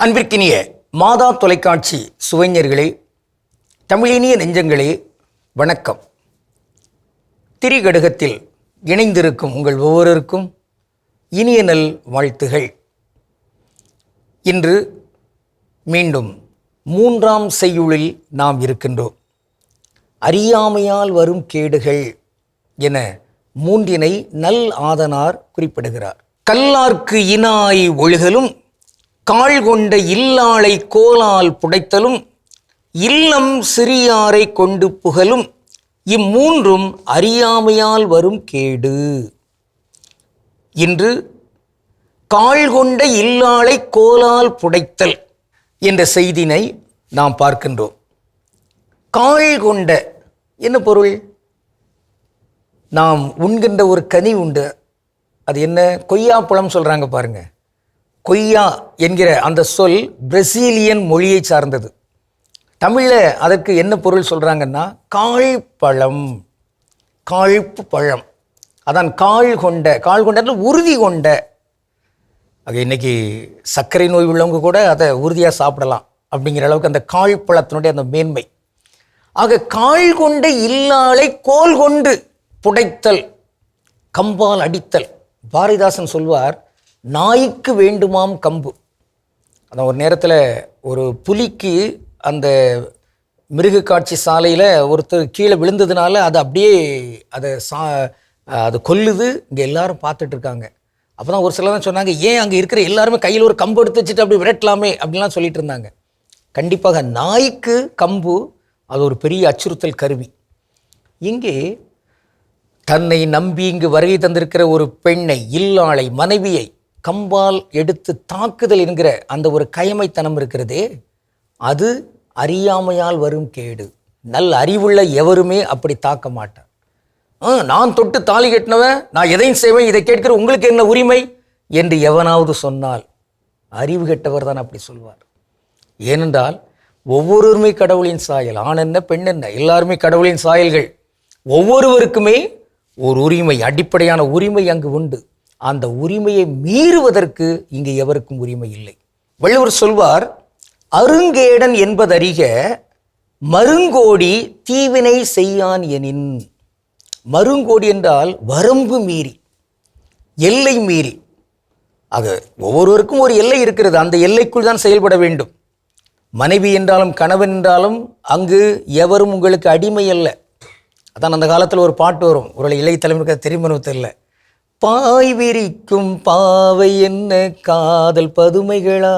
அன்பிற்கினிய மாதா தொலைக்காட்சி சுவைஞர்களே, தமிழினிய நெஞ்சங்களே, வணக்கம். திரிகடுகத்தில் இணைந்திருக்கும் உங்கள் ஒவ்வொருவருக்கும் இனிய நல் வாழ்த்துகள். இன்று மீண்டும் 3ஆம் செய்யுளில் நாம் இருக்கின்றோம். அறியாமையால் வரும் கேடுகள் என 3 நல் ஆதனார் குறிப்பிடுகிறார். கல்லார்க்கு இனாய் ஒழுகலும், கால் கொண்ட இல்லாளை கோலால் புடைத்தலும், இல்லம் சிறியாரை கொண்டு புகலும், இம்மூன்றும் அறியாமையால் வரும் கேடு. இன்று கால் கொண்ட இல்லாளை கோலால் புடைத்தல் என்ற செய்தினை நாம் பார்க்கின்றோம். கால் கொண்ட என்ன பொருள்? நாம் உண்கின்ற ஒரு கனி உண்டு, அது என்ன? கொய்யாப்பழம் சொல்கிறாங்க பாருங்க. கொய்யா என்கிற அந்த சொல் பிரசீலியன் மொழியை சார்ந்தது. தமிழில் அதற்கு என்ன பொருள் சொல்கிறாங்கன்னா காழ்பழம், காழ்ப்பு பழம். அதான் கால் கொண்ட. கால் கொண்ட உறுதி கொண்ட. அது இன்னைக்கு சர்க்கரை நோய் உள்ளவங்க கூட அதை உறுதியாக சாப்பிடலாம் அப்படிங்கிற அளவுக்கு அந்த காழ்பழத்தினுடைய அந்த மேன்மை. ஆக கால் கொண்ட இல்லாளை கோல் கொண்டு புடைத்தல், கம்பால் அடித்தல். பாரதிதாசன் சொல்வார், நாய்க்கு வேண்டுமாம் கம்பு. அதான் ஒரு நேரத்தில் ஒரு புலிக்கு அந்த மிருக காட்சி சாலையில் ஒருத்தர் கீழே விழுந்ததுனால அது அப்படியே அது கொல்லுது. இங்கே எல்லாரும் பார்த்துட்டு இருக்காங்க. அப்போ தான் ஒரு சிலர் தான் சொன்னாங்க, ஏன் அங்கே இருக்கிற எல்லாருமே கையில் ஒரு கம்பு எடுத்து வச்சுட்டு அப்படி விரட்டலாமே அப்படின்லாம் சொல்லிட்டு இருந்தாங்க. கண்டிப்பாக நாய்க்கு கம்பு அது ஒரு பெரிய அச்சுறுத்தல் கருவி. இங்கே தன்னை நம்பி இங்கு வருகை தந்திருக்கிற ஒரு பெண்ணை, இல்லாளை, மனைவியை கம்பால் எடுத்து தாக்குதல் என்கிற அந்த ஒரு கயமைத்தனம் இருக்கிறதே, அது அறியாமையால் வரும் கேடு. நல்ல அறிவுள்ள எவருமே அப்படி தாக்க மாட்டார். நான் தொட்டு தாலி கட்டினவன், நான் எதையும் செய்வேன், இதை கேட்கிற உங்களுக்கு என்ன உரிமை என்று எவனாவது சொன்னால் அறிவு கெட்டவர் தான் அப்படி சொல்வார். ஏனென்றால் ஒவ்வொருவருமே கடவுளின் சாயல். ஆண் என்ன பெண் என்ன, எல்லாருமே கடவுளின் சாயல்கள். ஒவ்வொருவருக்குமே ஒரு உரிமை, அடிப்படையான உரிமை அங்கு உண்டு. அந்த உரிமையை மீறுவதற்கு இங்கு எவருக்கும் உரிமை இல்லை. வள்ளுவர் சொல்வார், அருங்கேடன் என்பதறிக மருங்கோடி தீவினை செய்யான் எனின். மருங்கோடி என்றால் வரம்பு மீறி, எல்லை மீறி. ஆக ஒவ்வொருவருக்கும் ஒரு எல்லை இருக்கிறது, அந்த எல்லைக்குள் தான் செயல்பட வேண்டும். மனைவி என்றாலும் கணவன் என்றாலும் அங்கு எவரும் உங்களுக்கு அடிமை அல்ல. அதான் அந்த காலத்தில் ஒரு பாட்டு வரும், ஒரு இளைய தலைமுறைக்கு தெரியுமனு தெரியல. பாய் விரிக்கும் பாவை என்ன காதல் பதுமைகளா,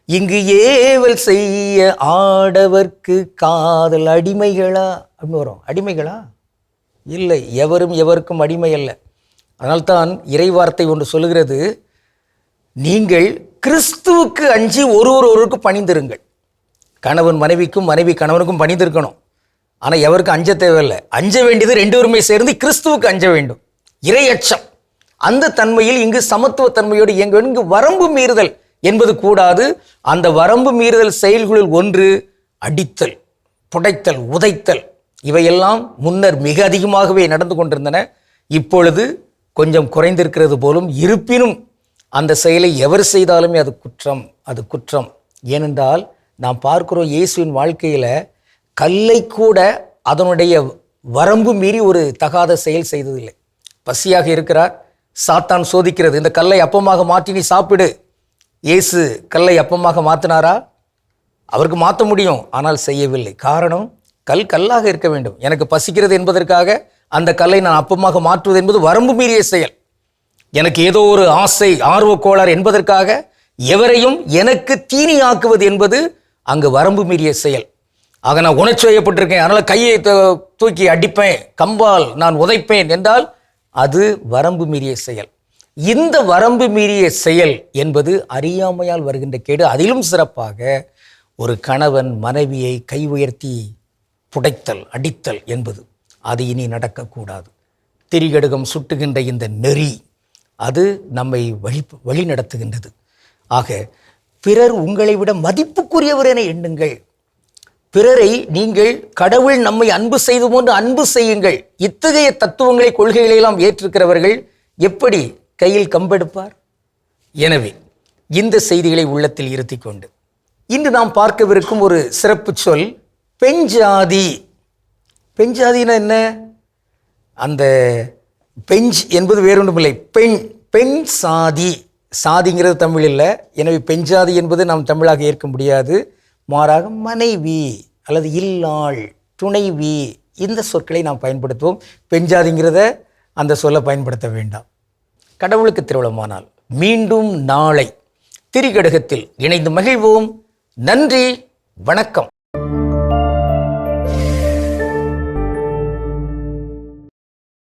இங்கு ஏவல் செய்ய ஆடவர்க்கு காதல் அடிமைகளா அப்படின்னு வரும். அடிமைகளா? இல்லை, எவரும் எவருக்கும் அடிமை அல்ல. அதனால்தான் இறைவார்த்தை ஒன்று சொல்லுகிறது, நீங்கள் கிறிஸ்துவுக்கு அஞ்சி ஒருவருக்கு பணிந்திருங்கள். கணவன் மனைவிக்கும், மனைவி கணவனுக்கும் பணிந்திருக்கணும். ஆனால் எவருக்கும் அஞ்ச தேவையில்லை. அஞ்ச வேண்டியது 2 பேருமே சேர்ந்து கிறிஸ்துவுக்கு அஞ்ச வேண்டும். இறையச்சம், அந்த தன்மையில் இங்கு சமத்துவ தன்மையோடு இங்கு வரம்பு மீறுதல் என்பது கூடாது. அந்த வரம்பு மீறுதல் செயல்களில் ஒன்று அடித்தல், புடைத்தல், உதைத்தல். இவையெல்லாம் முன்னர் மிக அதிகமாகவே நடந்து கொண்டிருந்தன. இப்பொழுது கொஞ்சம் குறைந்திருக்கிறது போலும். இருப்பினும் அந்த செயலை எவர் செய்தாலுமே அது குற்றம், அது குற்றம். ஏனென்றால் நாம் பார்க்கிறோம், இயேசுவின் வாழ்க்கையில் கல்லை கூட அதனுடைய வரம்பு மீறி ஒரு தகாத செயல் செய்ததில்லை. பசியாக இருக்கிறார், சாத்தான் சோதிக்கிறது, இந்த கல்லை அப்பமாக மாற்றி நீ சாப்பிடு. இயேசு கல்லை அப்பமாக மாற்றினாரா? அவருக்கு மாற்ற முடியும், ஆனால் செய்யவில்லை. காரணம், கல் கல்லாக இருக்க வேண்டும். எனக்கு பசிக்கிறது என்பதற்காக அந்த கல்லை நான் அப்பமாக மாற்றுவது என்பது வரம்பு மீறிய செயல். எனக்கு ஏதோ ஒரு ஆசை, ஆர்வ கோளாறு என்பதற்காக எவரையும் எனக்கு தீனியாக்குவது என்பது அங்கு வரம்பு மீறிய செயல். ஆக நான் உணர்ச்சி வயப்பட்டிருக்கேன், அதனால் கையை தூக்கி அடிப்பேன், கம்பால் நான் உதைப்பேன் என்றால் அது வரம்பு மீறிய செயல். இந்த வரம்பு மீறிய செயல் என்பது அறியாமையால் வருகின்ற கேடு. அதிலும் சிறப்பாக ஒரு கணவன் மனைவியை கை உயர்த்தி புடைத்தல், அடித்தல் என்பது அது இனி நடக்கக்கூடாது. திரிகடுகம் சுட்டுகின்ற இந்த நெறி அது நம்மை வழி நடத்துகின்றது. ஆக பிறர் உங்களை விட மதிப்புக்குரியவர் என எண்ணுங்கள். பிறரை நீங்கள் கடவுள் நம்மை அன்பு செய்து போன்று அன்பு செய்யுங்கள். இத்தகைய தத்துவங்களை, கொள்கைகளை எல்லாம் ஏற்றிருக்கிறவர்கள் எப்படி கையில் கம்பெடுப்பார்? எனவே இந்த செய்திகளை உள்ளத்தில் இருத்தி கொண்டு இன்று நாம் பார்க்கவிருக்கும் ஒரு சிறப்பு சொல் பெண்ஜாதி. பெண்ஜாதினா என்ன? அந்த பெஞ்ச் என்பது வேறொன்றுமில்லை, பெண். பெண் சாதி. சாதிங்கிறது தமிழ் இல்லை. எனவே பெண்ஜாதி என்பது நாம் தமிழாக ஏற்க முடியாது. மாறாக மனைவி அல்லது இல்லாள், துணைவி, இந்த சொற்களை நாம் பயன்படுத்துவோம். பெண்ஜாதிங்கிறத அந்த சொல்லை பயன்படுத்த வேண்டாம். கடவுளுக்கு திருவிழமானால் மீண்டும் நாளை திரிகடகத்தில் இணைந்து மகிழ்வோம். நன்றி, வணக்கம்.